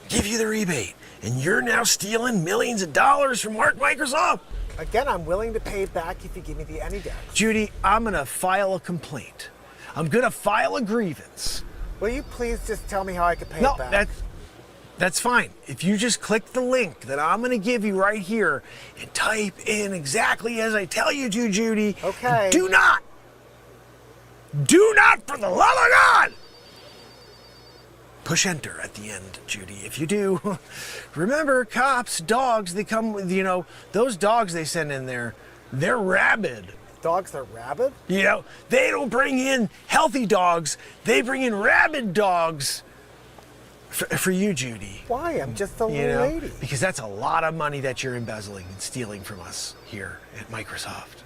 Give you the rebate. And you're now stealing millions of dollars from Mark Microsoft. Again, I'm willing to pay it back if you give me the AnyDesk. Judy, I'm gonna file a complaint. I'm gonna file a grievance. Will you please just tell me how I can pay No, it back? that's fine. If you just click the link that I'm gonna give you right here and type in exactly as I tell you to, Judy. Okay. Do not, for the love of God, push enter at the end, Judy. If you do, remember, cops, dogs, they come with, those dogs they send in there, they're rabid. Dogs are rabid? They don't bring in healthy dogs, they bring in rabid dogs for you, Judy. Why? I'm just a little lady. Because that's a lot of money that you're embezzling and stealing from us here at Microsoft.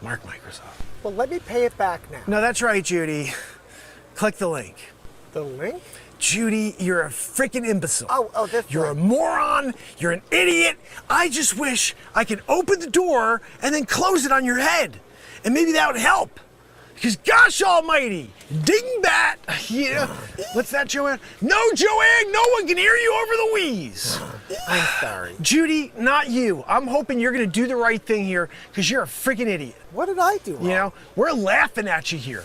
Mark Microsoft. Well, let me pay it back now. No, that's right, Judy. Click the link. The link? Judy, you're a freaking imbecile. Oh, this You're a link. moron. You're an idiot. I just wish I could open the door and then close it on your head. And maybe that would help. Because gosh almighty, dingbat. What's that, Joanne? No, Joanne, no one can hear you over the wheeze. I'm sorry. Judy, not you. I'm hoping you're going to do the right thing here because you're a freaking idiot. What did I do wrong? We're laughing at you here.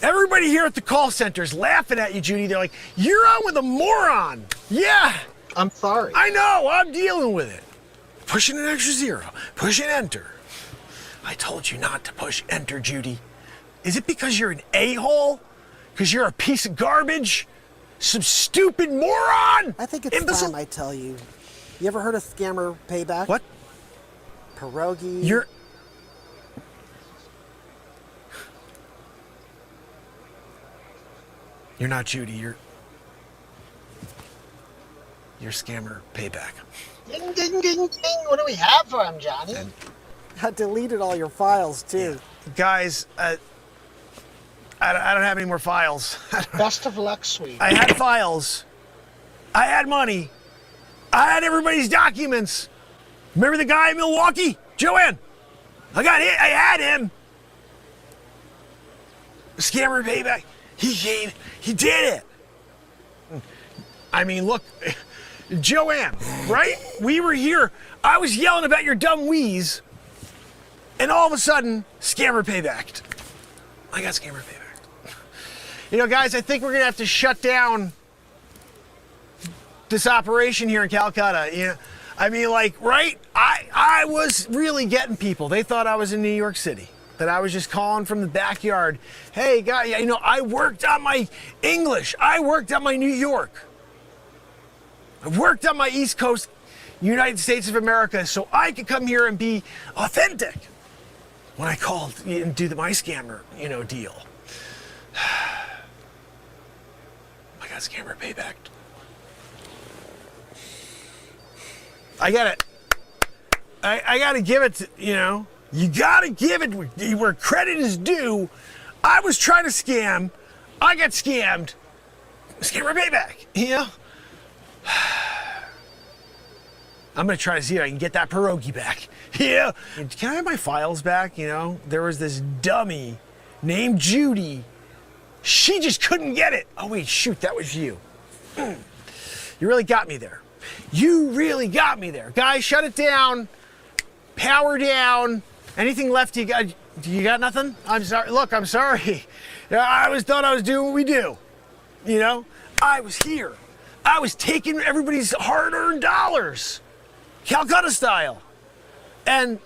Everybody here at the call center is laughing at you, Judy. They're like, you're on with a moron. Yeah. I'm sorry. I know, I'm dealing with it. Pushing an extra zero, pushing enter. I told you not to push enter, Judy. Is it because you're an a-hole? Because you're a piece of garbage? Some stupid moron? I think it's imbecile. time I tell you. You ever heard of scammer payback? What? Pierogi. You're not Judy, you're scammer payback. Ding, ding, ding, ding. What do we have for him, Johnny? I deleted all your files, too. Guys, I don't have any more files. Best of luck, sweetie. I had files. I had money. I had everybody's documents. Remember the guy in Milwaukee? Joanne. I had him. Scammer payback. He did it. I mean, look, Joanne, right? We were here. I was yelling about your dumb wheeze. And all of a sudden, scammer paybacked. I got scammer payback. Guys, I think we're going to have to shut down this operation here in Calcutta. I mean, right? I was really getting people. They thought I was in New York City, that I was just calling from the backyard. Hey, guy, I worked on my English. I worked on my New York. I worked on my East Coast, United States of America, so I could come here and be authentic when I called and do my scammer, deal. I got scammer payback. I gotta give it to, you gotta give it where credit is due. I was trying to scam. I got scammed. Scammer payback, I'm gonna try to see if I can get that pierogi back. Yeah. Can I have my files back? There was this dummy named Judy. She just couldn't get it. Oh wait, shoot, that was you. You really got me there. You really got me there. Guys, shut it down. Power down. Anything left you got? You got nothing? I'm sorry. Look, I'm sorry. I thought I was doing what we do. I was here. I was taking everybody's hard-earned dollars, Calcutta style. And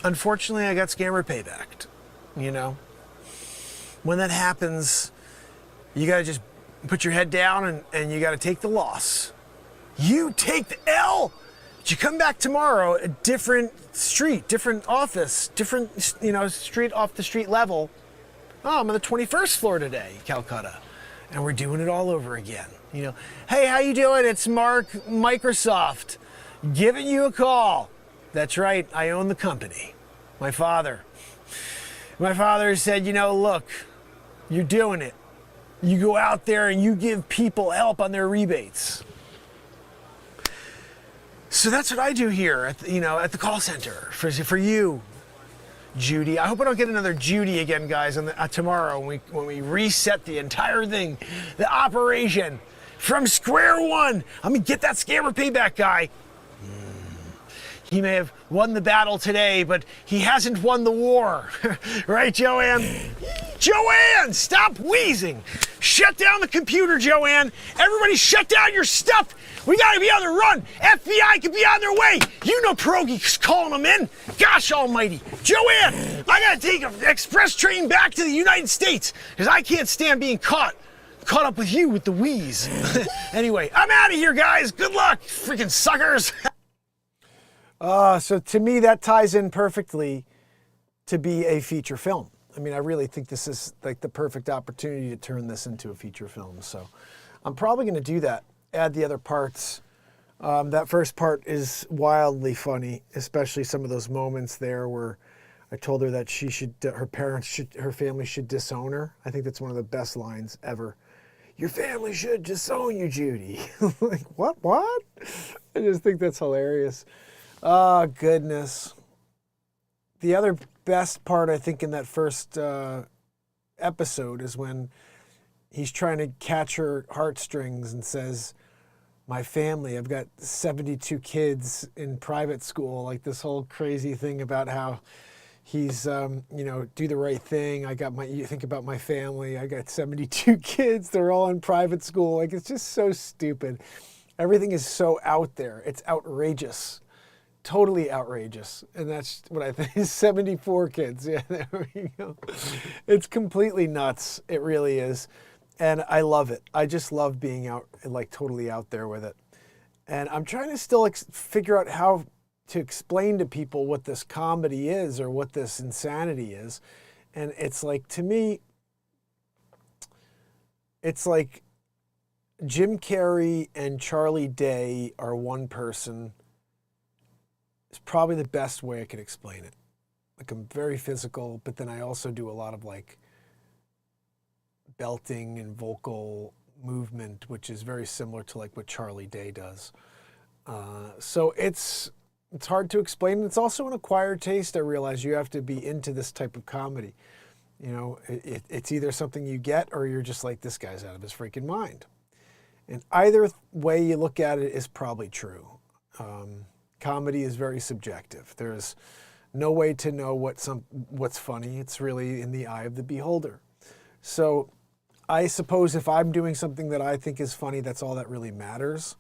unfortunately, I got scammer paybacked, you know? When that happens, you gotta just put your head down and you gotta take the loss. You take the L, but you come back tomorrow, a different street, different office, different, you know, street off the street level. Oh, I'm on the 21st floor today, Calcutta. And we're doing it all over again. You know, hey, how you doing? It's Mark, Microsoft, giving you a call. That's right, I own the company. My father said, you know, look, you're doing it. You go out there and you give people help on their rebates. So that's what I do here at the, at the call center for you, Judy. I hope I don't get another Judy again, guys, tomorrow when we reset the entire thing, the operation from square one. I'm gonna get that scammer payback guy. He may have won the battle today, but he hasn't won the war. Right, Joanne? Joanne, stop wheezing. Shut down the computer, Joanne. Everybody shut down your stuff. We gotta be on the run. FBI could be on their way. You know Pierogi's calling them in. Gosh almighty. Joanne, I gotta take an express train back to the United States because I can't stand being caught up with you with the wheeze. Anyway, I'm out of here, guys. Good luck, freaking suckers. So to me, that ties in perfectly to be a feature film. I mean, I really think this is like the perfect opportunity to turn this into a feature film. So I'm probably going to do that, add the other parts. That first part is wildly funny, especially some of those moments there where I told her that her family should disown her. I think that's one of the best lines ever. Your family should disown you, Judy. Like, what? I just think that's hilarious. Oh, goodness. The other best part, I think, in that first episode is when he's trying to catch her heartstrings and says, my family, I've got 72 kids in private school, like this whole crazy thing about how he's, do the right thing. You think about my family. I got 72 kids. They're all in private school. Like, it's just so stupid. Everything is so out there. It's outrageous. Totally outrageous. And that's what I think is 74 kids. Yeah, there we go. It's completely nuts. It really is. And I love it. I just love being out, like totally out there with it. And I'm trying to still figure out how to explain to people what this comedy is or what this insanity is. And it's like, to me, it's like Jim Carrey and Charlie Day are one person. It's probably the best way I could explain it. Like, I'm very physical, but then I also do a lot of like belting and vocal movement, which is very similar to like what Charlie Day does. So it's hard to explain. It's also an acquired taste. I realize you have to be into this type of comedy. You know, it's either something you get or you're just like, this guy's out of his freaking mind. And either way you look at it is probably true. Comedy is very subjective. There's no way to know what's funny. It's really in the eye of the beholder. So I suppose if I'm doing something that I think is funny, that's all that really matters,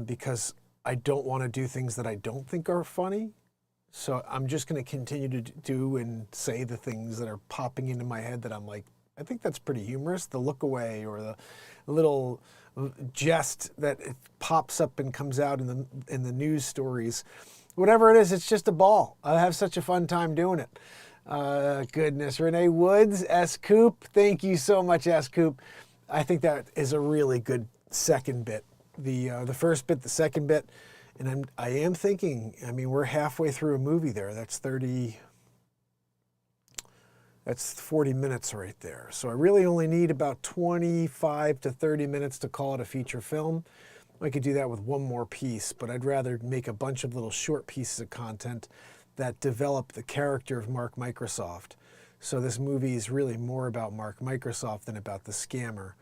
because I don't want to do things that I don't think are funny. So I'm just going to continue to do and say the things that are popping into my head that I'm like, I think that's pretty humorous. The look away or the little jest that it pops up and comes out in the news stories. Whatever it is, it's just a ball. I have such a fun time doing it. Goodness. Renee Woods, S. Coop. Thank you so much, S. Coop. I think that is a really good second bit. The first bit, the second bit. And I am thinking, I mean, we're halfway through a movie there. That's 40 minutes right there. So I really only need about 25 to 30 minutes to call it a feature film. I could do that with one more piece, but I'd rather make a bunch of little short pieces of content that develop the character of Mark Microsoft. So this movie is really more about Mark Microsoft than about the scammer.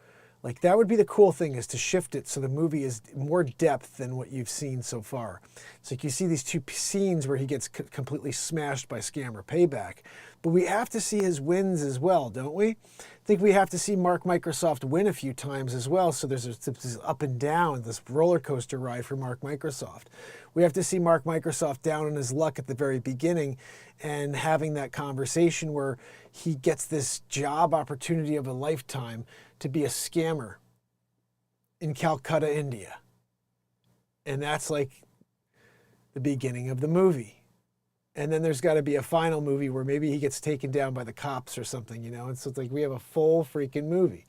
Like that would be the cool thing, is to shift it so the movie is more depth than what you've seen so far. It's like you see these two scenes where he gets completely smashed by Scammer Payback, but we have to see his wins as well, don't we? I think we have to see Mark Microsoft win a few times as well. So there's this up and down, this roller coaster ride for Mark Microsoft. We have to see Mark Microsoft down on his luck at the very beginning and having that conversation where he gets this job opportunity of a lifetime to be a scammer in Calcutta, India. And that's like the beginning of the movie. And then there's got to be a final movie where maybe he gets taken down by the cops or something, you know? And so it's like we have a full freaking movie.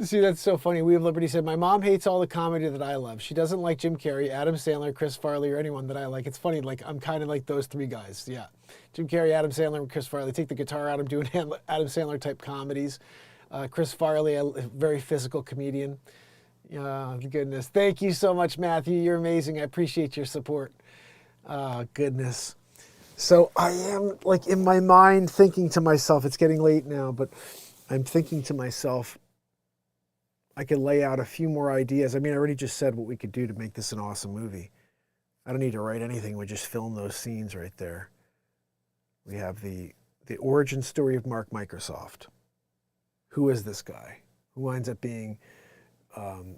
See, that's so funny. We Have Liberty said, my mom hates all the comedy that I love. She doesn't like Jim Carrey, Adam Sandler, Chris Farley, or anyone that I like. It's funny, like I'm kind of like those three guys. Yeah. Jim Carrey, Adam Sandler, and Chris Farley. Take the guitar out. I'm doing Adam Sandler type comedies. Chris Farley, a very physical comedian. Goodness. Thank you so much, Matthew. You're amazing. I appreciate your support. Goodness. So I am like in my mind thinking to myself, it's getting late now, but I'm thinking to myself, I could lay out a few more ideas. I mean, I already just said what we could do to make this an awesome movie. I don't need to write anything. We just film those scenes right there. We have the origin story of Mark Microsoft. Who is this guy? Who winds up being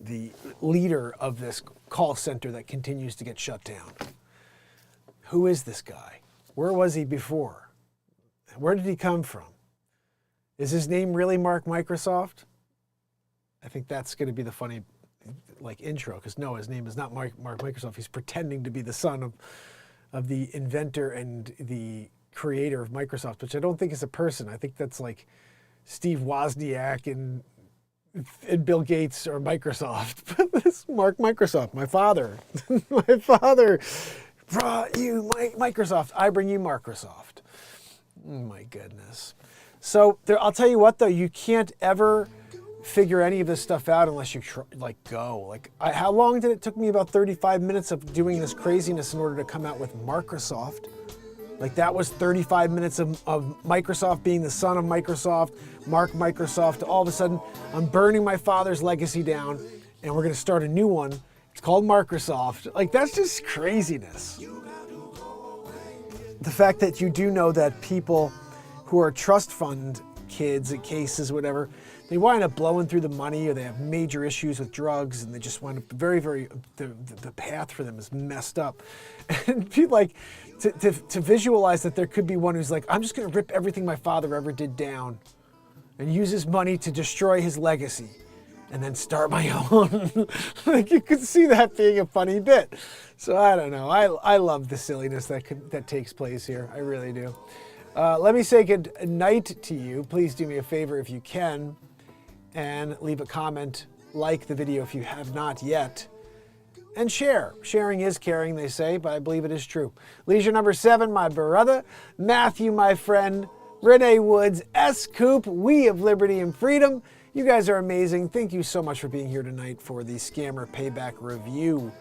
the leader of this call center that continues to get shut down? Who is this guy? Where was he before? Where did he come from? Is his name really Mark Microsoft? I think that's going to be the funny like intro, because no, his name is not Mark Microsoft. He's pretending to be the son of the inventor and the creator of Microsoft, which I don't think is a person. I think that's like Steve Wozniak and Bill Gates or Microsoft. But this Mark Microsoft, my father, my father brought you Microsoft. I bring you Microsoft. Oh my goodness. So I'll tell you what though, you can't ever figure any of this stuff out unless you go. How long did it took me? About 35 minutes of doing this craziness in order to come out with Microsoft. Like that was 35 minutes of Microsoft being the son of Microsoft, Mark Microsoft. All of a sudden, I'm burning my father's legacy down, and we're going to start a new one. It's called Microsoft. Like that's just craziness. The fact that you do know that people who are trust fund kids, cases, whatever, they wind up blowing through the money, or they have major issues with drugs, and they just wind up the path for them is messed up. And be like, to visualize that there could be one who's like, I'm just going to rip everything my father ever did down and use his money to destroy his legacy and then start my own. Like you could see that being a funny bit. So I don't know. I love the silliness that takes place here. I really do. Let me say good night to you. Please do me a favor if you can, and leave a comment, like the video if you have not yet, and share. Sharing is caring, they say, but I believe it is true. Leisure number 7, my brother, Matthew, my friend, Renee Woods, S. Coop, We of Liberty and Freedom. You guys are amazing. Thank you so much for being here tonight for the Scammer Payback review.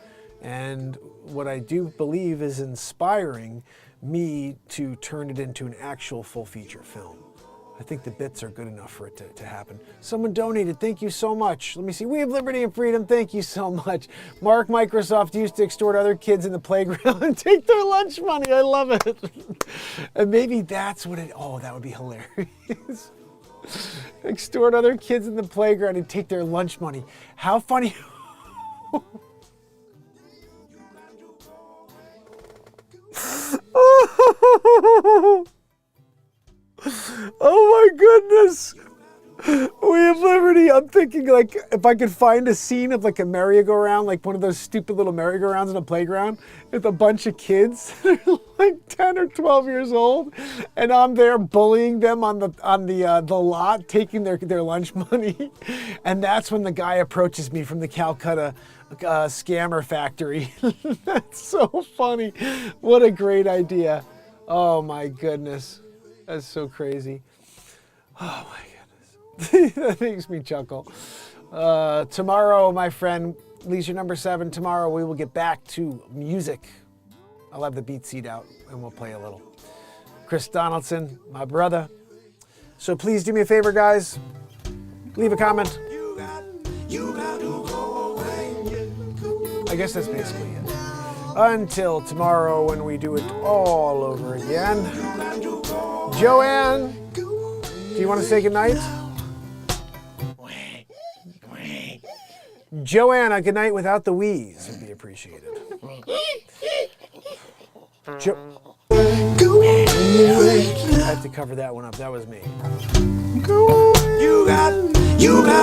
And what I do believe is inspiring me to turn it into an actual full feature film. I think the bits are good enough for it to happen. Someone donated. Thank you so much. Let me see. We have liberty and freedom. Thank you so much. Mark Microsoft used to extort other kids in the playground and take their lunch money. I love it. And maybe that's what that would be hilarious. Extort other kids in the playground and take their lunch money. How funny. Oh my goodness. We have liberty. I'm thinking like if I could find a scene of like a merry-go-round, like one of those stupid little merry-go-rounds in a playground with a bunch of kids like 10 or 12 years old, and I'm there bullying them on the lot, taking their lunch money. And that's when the guy approaches me from the Calcutta scammer factory. That's so funny. What a great idea. Oh my goodness. That's so crazy. Oh my goodness. That makes me chuckle. Tomorrow, my friend, leisure number 7, tomorrow we will get back to music. I'll have the BeatSeat out and we'll play a little. Chris Donaldson, my brother. So please do me a favor, guys. Leave a comment. I guess that's basically it. Until tomorrow when we do it all over again. Joanne, do you want to say goodnight? Joanne, a goodnight without the wheeze would be appreciated. I have to cover that one up. That was me. You got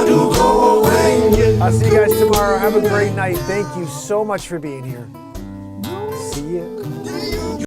to go away. I'll see you guys tomorrow. Have a great night. Thank you so much for being here. See ya.